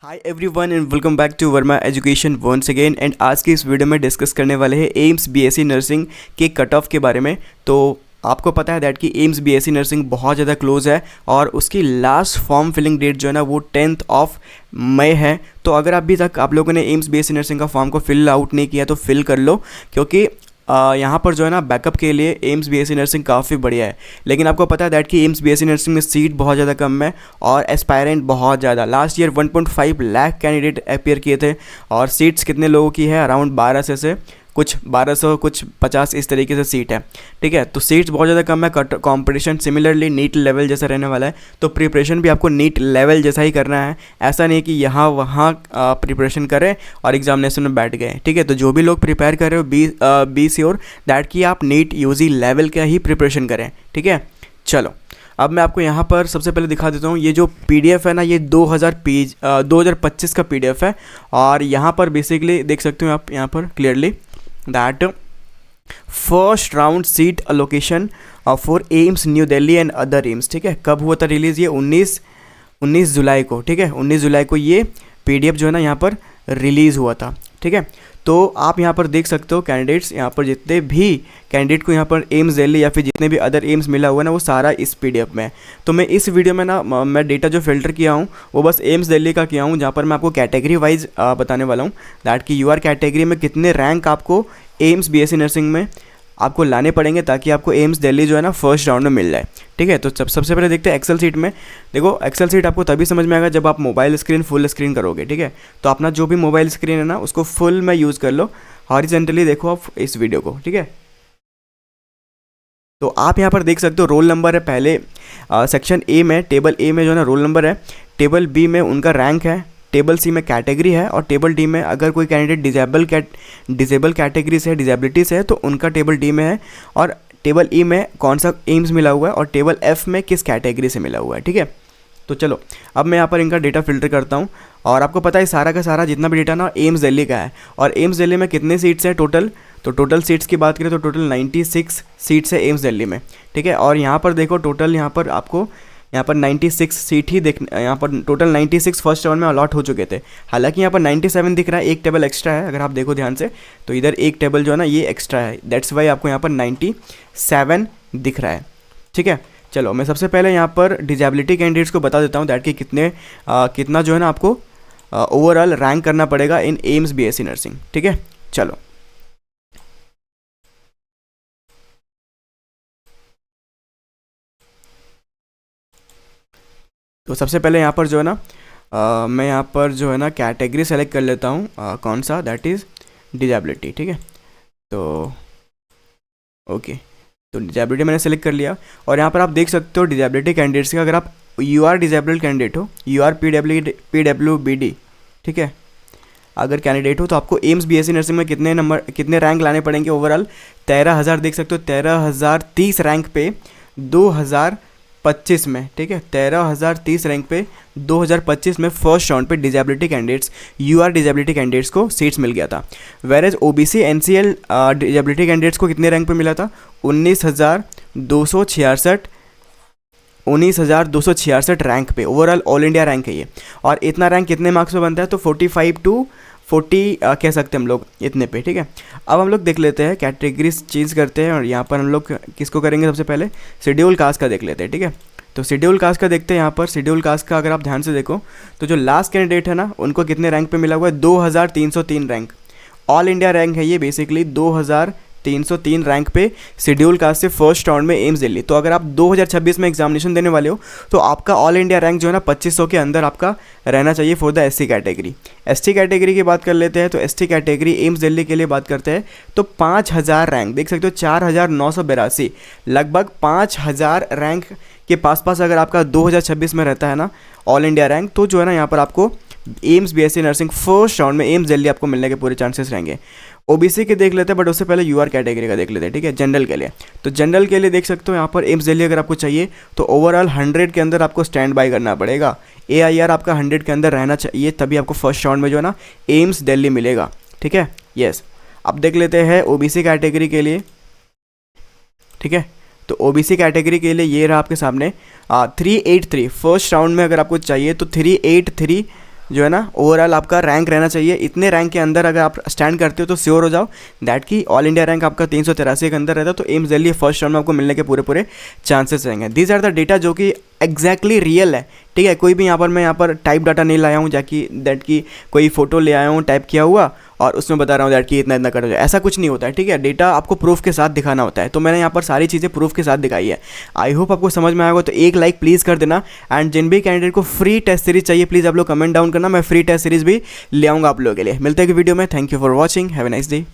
Hi everyone and welcome back to Verma education once again. And आज की इस video में डिस्कस करने वाले हैं एम्स बीएससी नर्सिंग के कट ऑफ के बारे में। तो आपको पता है दैट कि एम्स बीएससी नर्सिंग बहुत ज़्यादा क्लोज है और उसकी लास्ट फॉर्म फिलिंग डेट जो है ना वो 10th ऑफ मई है। तो अगर अभी तक आप लोगों ने एम्स बीएससी नर्सिंग का फॉर्म को फिल आउट नहीं किया तो फिल कर लो, क्योंकि यहाँ पर जो है ना बैकअप के लिए एम्स बीएससी नर्सिंग काफ़ी बढ़िया है। लेकिन आपको पता है दैट कि एम्स बीएससी नर्सिंग में सीट बहुत ज़्यादा कम है और एस्पायरेंट बहुत ज़्यादा। Last year 1.5 lakh candidate appear किए थे और सीट्स कितने लोगों की है, अराउंड 1200 से कुछ 1200 कुछ 50 इस तरीके से सीट है। ठीक है, तो सीट्स बहुत ज़्यादा कम है। कंपटीशन सिमिलरली नीट लेवल जैसा रहने वाला है, तो प्रिपरेशन भी आपको नीट लेवल जैसा ही करना है। ऐसा नहीं कि यहाँ वहाँ प्रिपरेशन करें और एग्जामिनेशन में बैठ गए। ठीक है, तो जो भी लोग प्रिपेयर कर रहे हो बी श्योर दैट कि आप नीट यूजी लेवल का ही प्रिपरेशन करें। ठीक है, चलो अब मैं आपको यहाँ पर सबसे पहले दिखा देता हूँ। ये जो पीडीएफ है ना, ये 2025 का पीडीएफ है और यहाँ पर बेसिकली देख सकते हो आप यहाँ पर clearly that first round seat allocation for AIIMS new Delhi and other AIIMS. ठीक है, कब हुआ था रिलीज़? ये 19 जुलाई को। ठीक है, 19 जुलाई को ये पीडीएफ जो है ना यहाँ पर रिलीज़ हुआ था। ठीक है, तो आप यहाँ पर देख सकते हो कैंडिडेट्स, यहाँ पर जितने भी कैंडिडेट को यहाँ पर एम्स दिल्ली या फिर जितने भी अदर एम्स मिला हुआ है ना वो सारा इस पीडीएफ में है। तो मैं इस वीडियो में ना मैं डेटा जो फिल्टर किया हूँ वो बस एम्स दिल्ली का किया हूँ, जहाँ पर मैं आपको कैटेगरी वाइज बताने वाला हूँ दैट कि यूआर कैटेगरी में कितने रैंक आपको एम्स बीएससी नर्सिंग में आपको लाने पड़ेंगे ताकि आपको एम्स दिल्ली जो है ना फर्स्ट राउंड में मिल जाए। ठीक है, तो सबसे पहले देखते हैं एक्सेल सीट में। देखो एक्सेल सीट आपको तभी समझ में आएगा जब आप मोबाइल स्क्रीन फुल स्क्रीन करोगे। ठीक है, तो अपना जो भी मोबाइल स्क्रीन है ना उसको फुल में यूज़ कर लो, हॉरिजॉन्टली देखो आप इस वीडियो को। ठीक है, तो आप यहाँ पर देख सकते हो रोल नंबर है पहले सेक्शन ए में, टेबल ए में जो है ना रोल नंबर है, टेबल बी में उनका रैंक है, टेबल सी में कैटेगरी है और टेबल डी में अगर कोई कैंडिडेट डिजेबल कैटेगरी से है, डिजेबिलिटी से है तो उनका टेबल डी में है, और टेबल ई में कौन सा एम्स मिला हुआ है और टेबल एफ में किस कैटेगरी से मिला हुआ है। ठीक है, तो चलो अब मैं यहाँ पर इनका डेटा फिल्टर करता हूँ और आपको पता है सारा का सारा जितना भी डेटा ना एम्स दिल्ली का है। और एम्स दिल्ली में कितने सीट्स हैं टोटल? तो टोटल सीट्स की बात करें तो टोटल 96 सीट्स है एम्स दिल्ली में। ठीक है, और यहाँ पर देखो टोटल यहाँ पर आपको यहाँ पर 96 सीट ही यहाँ पर टोटल 96 फर्स्ट राउंड में अलॉट हो चुके थे। हालांकि यहाँ पर 97 दिख रहा है, एक टेबल एक्स्ट्रा है। अगर आप देखो ध्यान से तो इधर एक टेबल जो है ना ये एक्स्ट्रा है, दैट्स वाई आपको यहाँ पर 97 दिख रहा है। ठीक है, चलो मैं सबसे पहले यहाँ पर डिजेबिलिटी कैंडिडेट्स को बता देता हूँ दैट कि कितना जो है ना आपको ओवरऑल रैंक करना पड़ेगा इन एम्स बीएससी नर्सिंग। ठीक है, चलो तो सबसे पहले यहाँ पर जो है ना मैं यहाँ पर जो है ना कैटेगरी सेलेक्ट कर लेता हूँ, कौन सा, दैट इज़ डिजेबिलिटी। ठीक है, तो ओके, तो डिजेबिलिटी मैंने सेलेक्ट कर लिया और यहाँ पर आप देख सकते हो डिजेबिलिटी कैंडिडेट्स का, अगर आप यू आर डिजेबल्ड कैंडिडेट हो, you are P W B D, ठीक है, अगर कैंडिडेट हो तो आपको एम्स बीएससी नर्सिंग में कितने रैंक लाने पड़ेंगे ओवरऑल? 13,000 देख सकते हो, 13,030 रैंक पे 2025 में। ठीक है, 13,030 रैंक पे 2025 में फर्स्ट राउंड पे disability candidates, UR disability candidates को सीट्स मिल गया था। Whereas OBC NCL disability candidates को कितने रैंक पे मिला था? 19,266 रैंक पे, ओवरऑल ऑल इंडिया रैंक है ये। और इतना रैंक कितने मार्क्स में बनता है? तो 45 to 40 कह सकते हैं हम लोग इतने पे। ठीक है, अब हम लोग देख लेते हैं कैटेगरीज चेंज करते हैं और यहाँ पर हम लोग किसको करेंगे? सबसे पहले शेड्यूल कास्ट का देख लेते हैं। ठीक है, तो शेड्यूल कास्ट का देखते हैं। यहाँ पर शेड्यूल कास्ट का अगर आप ध्यान से देखो तो जो लास्ट कैंडिडेट है ना उनको कितने रैंक पे मिला हुआ है? 2,303 रैंक, ऑल इंडिया रैंक है ये बेसिकली, 2,303 रैंक पे शेड्यूल कास्ट से फर्स्ट राउंड में एम्स दिल्ली। तो अगर आप 2026 में एग्जामिनेशन देने वाले हो तो आपका ऑल इंडिया रैंक जो है ना 2500 के अंदर आपका रहना चाहिए for the SC category. ST category की बात कर लेते हैं तो एसटी कैटेगरी एम्स दिल्ली के लिए बात करते हैं तो 5,000 रैंक देख सकते हो, 4,982, लगभग 5,000 रैंक के पास अगर आपका 2026 में रहता है ना ऑल इंडिया रैंक, तो जो है ना यहाँ पर आपको AIIMS BSc nursing first round में एम्स दिल्ली आपको मिलने के पूरे चांसेस रहेंगे। ओबीसी के देख लेते हैं, बट उससे पहले यूआर कैटेगरी का देख लेते हैं। ठीक है, जनरल के लिए, तो जनरल के लिए देख सकते हो यहाँ पर एम्स दिल्ली अगर आपको चाहिए तो ओवरऑल 100 के अंदर आपको स्टैंड बाय करना पड़ेगा। एआईआर आपका 100 के अंदर रहना चाहिए, तभी आपको फर्स्ट राउंड में जो है ना एम्स दिल्ली मिलेगा। ठीक है, यस। अब देख लेते हैं ओबीसी कैटेगरी के लिए। ठीक है, तो ओबीसी कैटेगरी के लिए ये रहा आपके सामने 383 फर्स्ट राउंड में अगर आपको चाहिए तो 383 जो है ना ओवरऑल आपका रैंक रहना चाहिए। इतने रैंक के अंदर अगर आप स्टैंड करते हो तो श्योर हो जाओ दैट कि ऑल इंडिया रैंक आपका 383 के अंदर रहता है, तो एम्स दिल्ली फर्स्ट राउंड में आपको मिलने के पूरे पूरे चांसेस रहेंगे। दीज आर द डेटा जो कि एग्जैक्टली रियल है, ठीक है। कोई भी यहाँ पर मैं टाइप डाटा नहीं लाया हूँ जाकि दैट की कोई फोटो ले आया हूँ टाइप किया हुआ और उसमें बता रहा हूँ दैट कि इतना इतना कट हो जाए, ऐसा कुछ नहीं होता है, ठीक है। डेटा आपको प्रूफ के साथ दिखाना होता है, तो मैंने यहाँ पर सारी चीज़ें प्रूफ के साथ दिखाई है। आई होप आपको समझ में आएगा, तो एक लाइक प्लीज़ कर देना। एंड जिन भी कैंडिडेट को फ्री टेस्ट सीरीज चाहिए प्लीज़ आप लोग कमेंट डाउन करना, मैं फ्री टेस्ट सीरीज भी ले आऊँगा आप लोगों के लिए। मिलते हैं वीडियो में, thank you for watching, have a nice day.